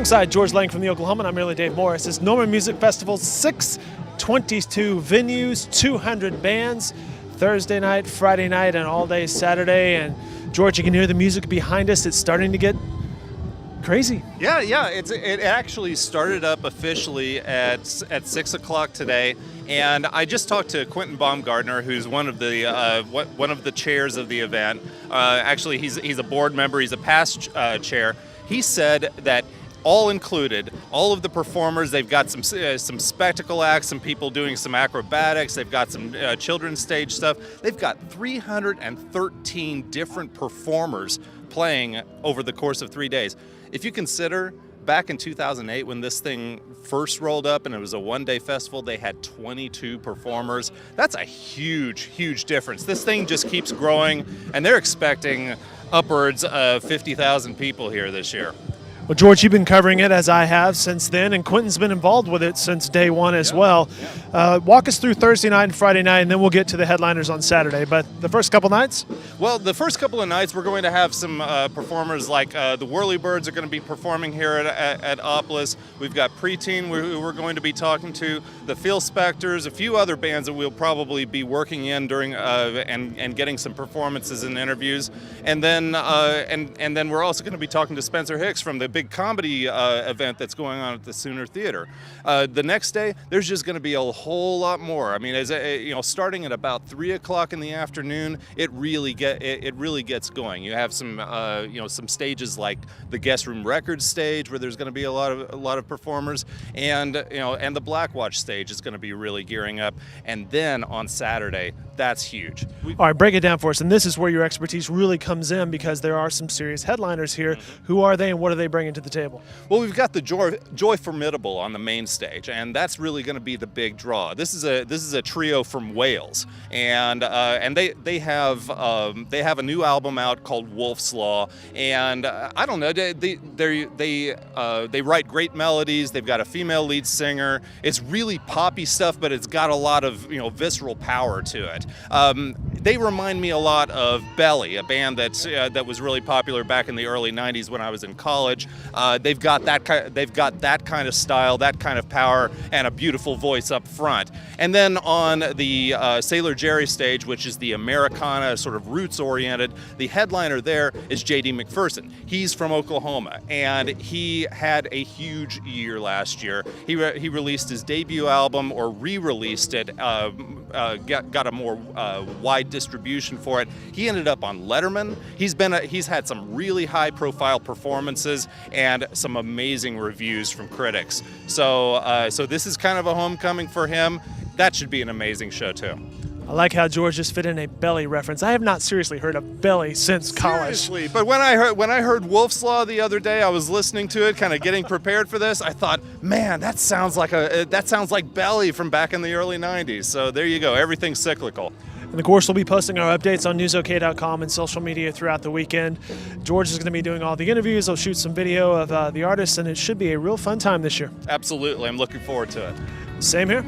Alongside George Lang from the Oklahoman, I'm merely Dave Morris. It's Norman Music Festival, 622 venues, 200 bands, Thursday night, Friday night, and all day Saturday. And George, you can hear the music behind us. It's starting to get crazy. Yeah. It actually started up officially at 6 o'clock today, and I just talked to Quentin Baumgartner, who's one of the chairs of the event. Actually, he's a board member. He's a past chair. He said that all included, all of the performers, they've got some spectacle acts, some people doing some acrobatics, they've got some children's stage stuff. They've got 313 different performers playing over the course of 3 days. If you consider back in 2008 when this thing first rolled up and it was a one-day festival, they had 22 performers. That's a huge difference. This thing just keeps growing, and they're expecting upwards of 50,000 people here this year. Well, George, you've been covering it, as I have, since then, and Quentin's been involved with it since day one as well. Walk us through Thursday night and Friday night, and then we'll get to the headliners on Saturday. But the first couple nights? Well, the first couple of nights, we're going to have some performers like the Whirlybirds are going to be performing here at Opolis. We've got Preteen, who we're going to be talking to, the Feel Specters, a few other bands that we'll probably be working in during and getting some performances and interviews. And then we're also going to be talking to Spencer Hicks from the big comedy event that's going on at the Sooner Theater. The next day, there's just going to be a whole lot more. I mean, starting at about 3 o'clock in the afternoon, it really gets going. You have some stages like the Guest Room Records stage, where there's going to be a lot of performers, and the Blackwatch stage is going to be really gearing up. And then on Saturday, that's huge. All right, break it down for us. And this is where your expertise really comes in, because there are some serious headliners here. Mm-hmm. Who are they, and what are they bringing to the table? Well, we've got the Joy Formidable on the main stage, and that's really going to be the big draw. This is a trio from Wales, and they have a new album out called Wolf's Law, and I don't know, they write great melodies. They've got a female lead singer. It's really poppy stuff, but it's got a lot of visceral power to it. They remind me a lot of Belly, a band that was really popular back in the early '90s when I was in college. They've got that kind of style, that kind of power, and a beautiful voice up front. And then on the Sailor Jerry stage, which is the Americana, sort of roots-oriented, the headliner there is J.D. McPherson. He's from Oklahoma, and he had a huge year last year. He released his debut album, or re-released it, got a more wide distribution for it. He ended up on Letterman. He's had some really high-profile performances and some amazing reviews from critics. So this is kind of a homecoming for him. That should be an amazing show too. I like how George just fit in a Belly reference. I have not seriously heard of Belly since college. Seriously, but when I heard Wolf's Law the other day, I was listening to it, kind of getting prepared for this. I thought, man, that sounds like Belly from back in the early '90s. So there you go. Everything's cyclical. And of course, we'll be posting our updates on newsok.com and social media throughout the weekend. George is going to be doing all the interviews. He'll shoot some video of the artists, and it should be a real fun time this year. Absolutely. I'm looking forward to it. Same here.